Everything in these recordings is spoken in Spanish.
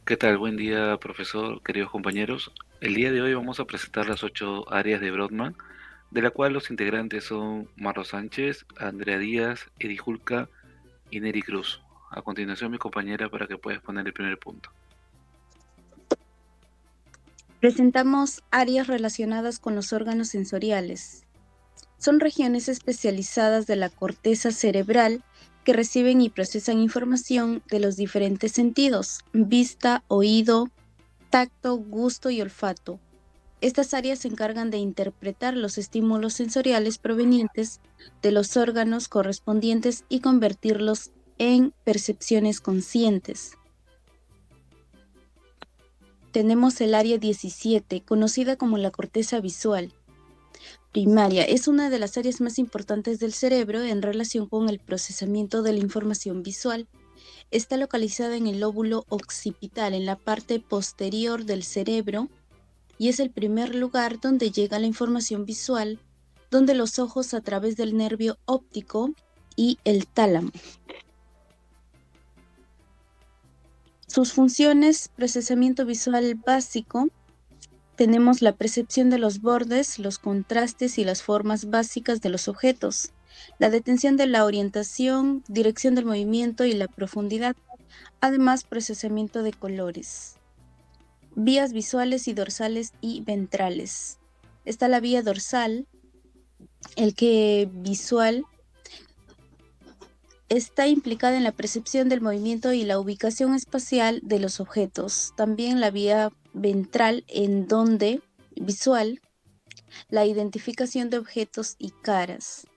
¿Qué tal? Buen día, profesor, queridos compañeros. El día de hoy vamos a presentar las 8 áreas de Brodmann, de la cual los integrantes son Marlo Sánchez, Andrea Díaz, Edi Julca y Neri Cruz. A continuación, mi compañera para que puedas poner el primer punto. Presentamos áreas relacionadas con los órganos sensoriales. Son regiones especializadas de la corteza cerebral que reciben y procesan información de los diferentes sentidos: vista, oído, tacto, gusto y olfato. Estas áreas se encargan de interpretar los estímulos sensoriales provenientes de los órganos correspondientes y convertirlos en percepciones conscientes. Tenemos el área 17, conocida como la corteza visual primaria. Es una de las áreas más importantes del cerebro en relación con el procesamiento de la información visual. Está localizada en el lóbulo occipital, en la parte posterior del cerebro, y es el primer lugar donde llega la información visual, donde los ojos a través del nervio óptico y el tálamo. Sus funciones: procesamiento visual básico. Tenemos la percepción de los bordes, los contrastes y las formas básicas de los objetos, la detención de la orientación, dirección del movimiento y la profundidad, además procesamiento de colores. Vías visuales y dorsales y ventrales. Está la vía dorsal, el que visual está implicada en la percepción del movimiento y la ubicación espacial de los objetos. También la vía ventral, en donde visual, la identificación de objetos y caras.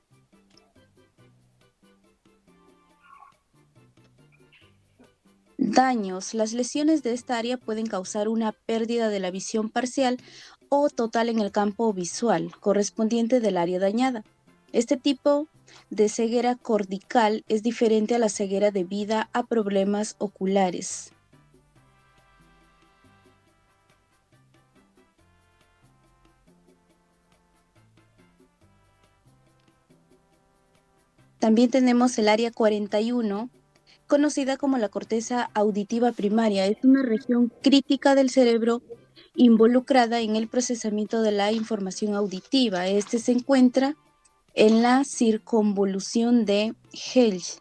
Daños. Las lesiones de esta área pueden causar una pérdida de la visión parcial o total en el campo visual correspondiente del área dañada. Este tipo de ceguera cortical es diferente a la ceguera debida a problemas oculares. También tenemos el área 41, conocida como la corteza auditiva primaria. Es una región crítica del cerebro involucrada en el procesamiento de la información auditiva. Este se encuentra en la circunvolución de Helge,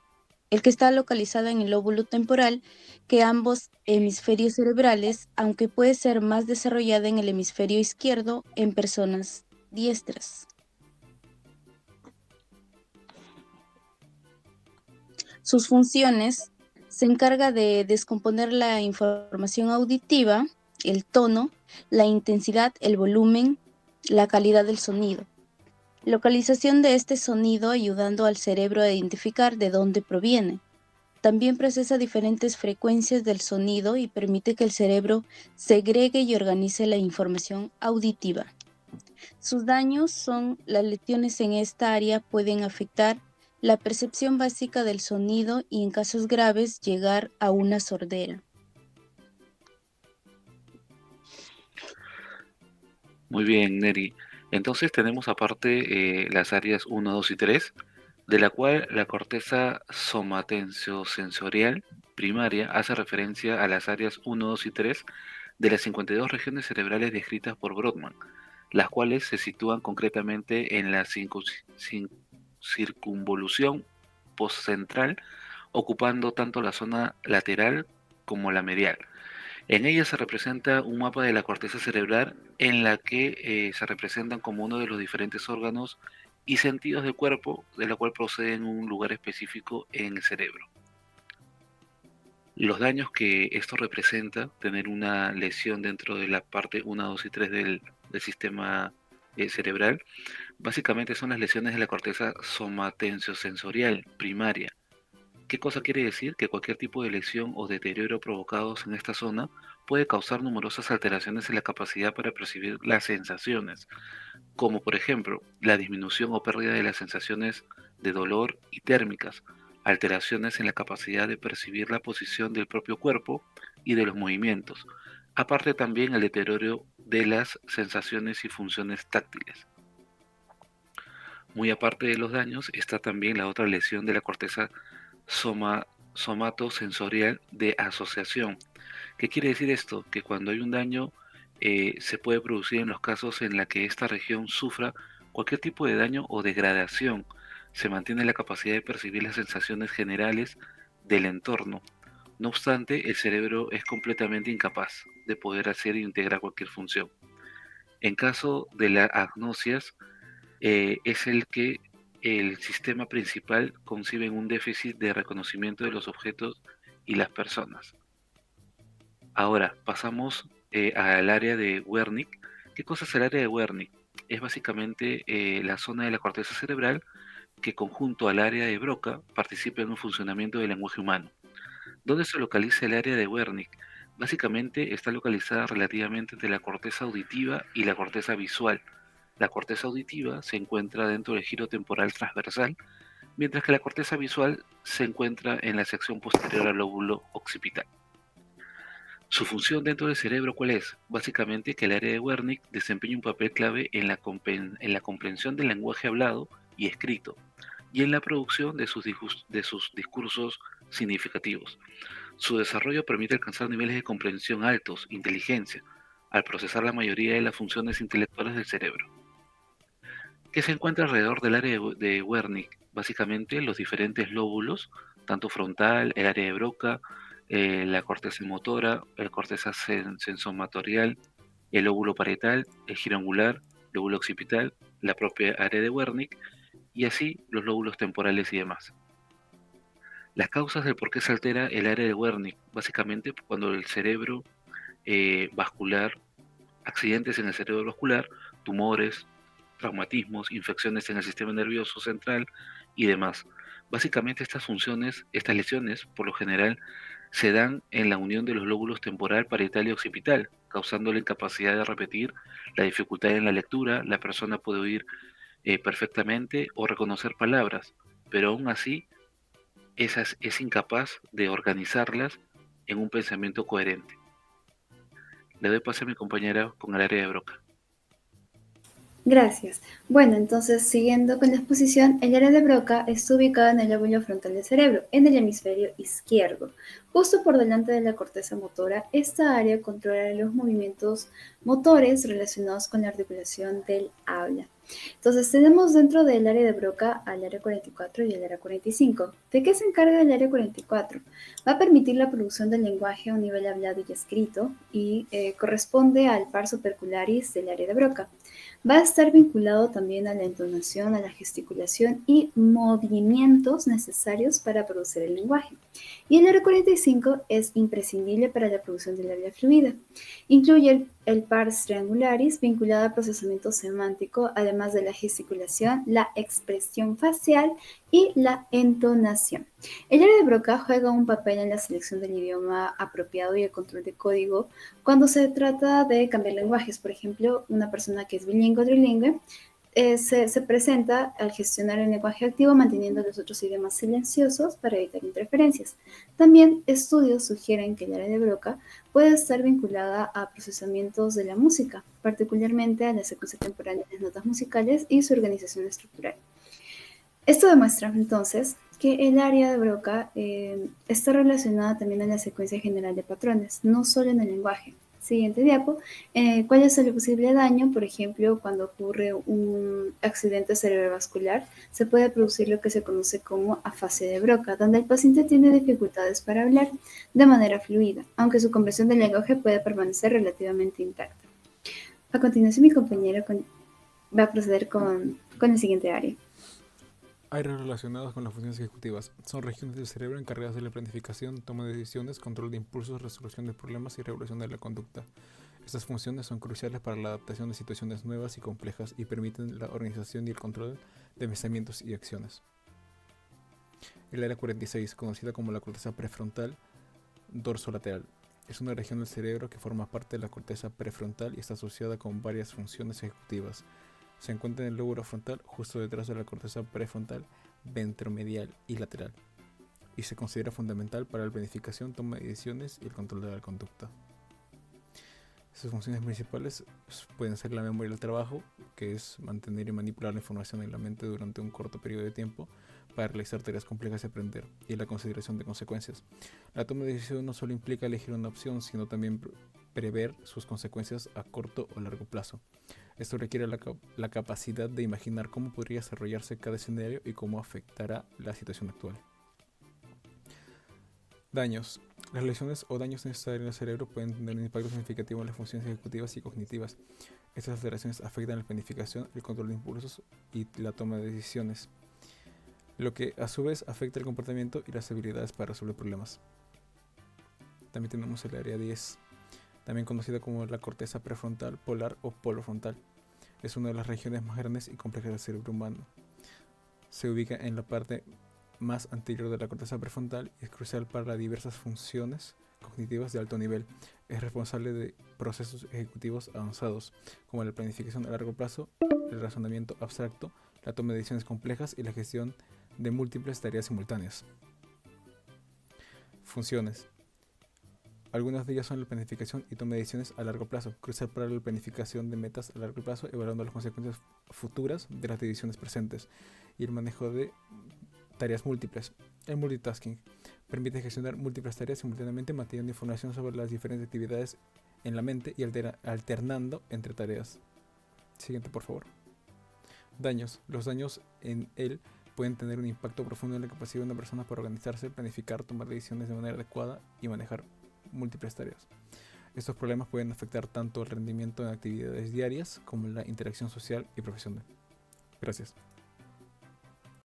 el que está localizado en el lóbulo temporal, que ambos hemisferios cerebrales, aunque puede ser más desarrollada en el hemisferio izquierdo en personas diestras. Sus funciones: se encarga de descomponer la información auditiva, el tono, la intensidad, el volumen, la calidad del sonido. Localización de este sonido ayudando al cerebro a identificar de dónde proviene. También procesa diferentes frecuencias del sonido y permite que el cerebro segregue y organice la información auditiva. Sus daños son: las lesiones en esta área pueden afectar la percepción básica del sonido y, en casos graves, llegar a una sordera. Muy bien, Neri. Entonces tenemos aparte las áreas 1, 2 y 3, de la cual la corteza somatensio-sensorial primaria hace referencia a las áreas 1, 2 y 3 de las 52 regiones cerebrales descritas por Brodmann, las cuales se sitúan concretamente en la circunvolución postcentral, ocupando tanto la zona lateral como la medial. En ella se representa un mapa de la corteza cerebral en la que se representan como uno de los diferentes órganos y sentidos del cuerpo, de la cual proceden un lugar específico en el cerebro. Los daños que esto representa, tener una lesión dentro de la parte 1, 2 y 3 del sistema cerebral, básicamente son las lesiones de la corteza somatensio-sensorial primaria. ¿Qué cosa quiere decir? Que cualquier tipo de lesión o deterioro provocados en esta zona puede causar numerosas alteraciones en la capacidad para percibir las sensaciones, como por ejemplo la disminución o pérdida de las sensaciones de dolor y térmicas, alteraciones en la capacidad de percibir la posición del propio cuerpo y de los movimientos, aparte también el deterioro de las sensaciones y funciones táctiles. Muy aparte de los daños está también la otra lesión de la corteza somatosensorial de asociación. ¿Qué quiere decir esto? Que cuando hay un daño se puede producir en los casos en la que esta región sufra cualquier tipo de daño o degradación. Se mantiene la capacidad de percibir las sensaciones generales del entorno. No obstante, el cerebro es completamente incapaz de poder hacer e integrar cualquier función. En caso de la agnosias, es el que el sistema principal concibe un déficit de reconocimiento de los objetos y las personas. Ahora, pasamos al área de Wernicke. ¿Qué cosa es el área de Wernicke? Es básicamente la zona de la corteza cerebral que conjunto al área de Broca participa en un funcionamiento del lenguaje humano. ¿Dónde se localiza el área de Wernicke? Básicamente está localizada relativamente entre la corteza auditiva y la corteza visual. La corteza auditiva se encuentra dentro del giro temporal transversal, mientras que la corteza visual se encuentra en la sección posterior al lóbulo occipital. Su función dentro del cerebro, ¿cuál es? Básicamente que el área de Wernicke desempeña un papel clave en la comprensión del lenguaje hablado y escrito, y en la producción de sus discursos significativos. Su desarrollo permite alcanzar niveles de comprensión altos, inteligencia, al procesar la mayoría de las funciones intelectuales del cerebro. ¿Qué se encuentra alrededor del área de Wernicke? Básicamente los diferentes lóbulos, tanto frontal, el área de Broca, la corteza motora, la corteza sensomatorial, el lóbulo parietal, el giro angular, lóbulo occipital, la propia área de Wernicke y así los lóbulos temporales y demás. Las causas del por qué se altera el área de Wernicke, básicamente cuando el cerebro vascular, accidentes en el cerebro vascular, tumores, traumatismos, infecciones en el sistema nervioso central y demás. Básicamente estas funciones, estas lesiones, por lo general, se dan en la unión de los lóbulos temporal, parietal y occipital, causando la incapacidad de repetir, la dificultad en la lectura, la persona puede oír perfectamente o reconocer palabras, pero aún así es incapaz de organizarlas en un pensamiento coherente. Le doy paso a mi compañera con el área de Broca. Gracias. Bueno, entonces, siguiendo con la exposición, el área de Broca está ubicada en el lóbulo frontal del cerebro, en el hemisferio izquierdo. Justo por delante de la corteza motora, esta área controla los movimientos motores relacionados con la articulación del habla. Entonces, tenemos dentro del área de Broca al área 44 y el área 45. ¿De qué se encarga el área 44? Va a permitir la producción del lenguaje a un nivel hablado y escrito y corresponde al par supercularis del área de Broca. Va a estar vinculado también a la entonación, a la gesticulación y movimientos necesarios para producir el lenguaje. Y el área 45 es imprescindible para la producción del habla fluida. Incluye el pars triangularis vinculado al procesamiento semántico, además de la gesticulación, la expresión facial y la entonación. El área de Broca juega un papel en la selección del idioma apropiado y el control de código cuando se trata de cambiar lenguajes. Por ejemplo, una persona que es bilingüe o trilingüe se presenta al gestionar el lenguaje activo manteniendo los otros idiomas silenciosos para evitar interferencias. También estudios sugieren que el área de Broca puede estar vinculada a procesamientos de la música, particularmente a la secuencia temporal de las notas musicales y su organización estructural. Esto demuestra entonces que el área de Broca está relacionada también a la secuencia general de patrones, no solo en el lenguaje. Siguiente diapo. ¿Cuál es el posible daño? Por ejemplo, cuando ocurre un accidente cerebrovascular, se puede producir lo que se conoce como afasia de Broca, donde el paciente tiene dificultades para hablar de manera fluida, aunque su comprensión del lenguaje puede permanecer relativamente intacta. A continuación, mi compañero va a proceder con el siguiente área. Áreas relacionadas con las funciones ejecutivas. Son regiones del cerebro encargadas de la planificación, toma de decisiones, control de impulsos, resolución de problemas y regulación de la conducta. Estas funciones son cruciales para la adaptación de situaciones nuevas y complejas y permiten la organización y el control de pensamientos y acciones. El área 46, conocida como la corteza prefrontal dorsolateral, es una región del cerebro que forma parte de la corteza prefrontal y está asociada con varias funciones ejecutivas. Se encuentra en el lóbulo frontal, justo detrás de la corteza prefrontal, ventromedial y lateral, y se considera fundamental para la planificación, toma de decisiones y el control de la conducta. Sus funciones principales pueden ser la memoria del trabajo, que es mantener y manipular la información en la mente durante un corto periodo de tiempo, para realizar tareas complejas y aprender, y la consideración de consecuencias. La toma de decisión no solo implica elegir una opción, sino también prever sus consecuencias a corto o largo plazo. Esto requiere la capacidad de imaginar cómo podría desarrollarse cada escenario y cómo afectará la situación actual. Daños. Las lesiones o daños en esta área del cerebro pueden tener un impacto significativo en las funciones ejecutivas y cognitivas. Estas alteraciones afectan la planificación, el control de impulsos y la toma de decisiones, lo que a su vez afecta el comportamiento y las habilidades para resolver problemas. También tenemos el área 10, también conocida como la corteza prefrontal, polar o polofrontal. Es una de las regiones más grandes y complejas del cerebro humano. Se ubica en la parte más anterior de la corteza prefrontal y es crucial para las diversas funciones cognitivas de alto nivel. Es responsable de procesos ejecutivos avanzados, como la planificación a largo plazo, el razonamiento abstracto, la toma de decisiones complejas y la gestión de múltiples tareas simultáneas. Funciones. Algunas de ellas son la planificación y toma de decisiones a largo plazo, crucial para la planificación de metas a largo plazo, evaluando las consecuencias futuras de las decisiones presentes, y el manejo de tareas múltiples. El multitasking permite gestionar múltiples tareas simultáneamente, manteniendo información sobre las diferentes actividades en la mente y alternando entre tareas. Siguiente, por favor. Daños. Los daños en él pueden tener un impacto profundo en la capacidad de una persona para organizarse, planificar, tomar decisiones de manera adecuada y manejar múltiples tareas. Estos problemas pueden afectar tanto el rendimiento en actividades diarias como la interacción social y profesional. Gracias.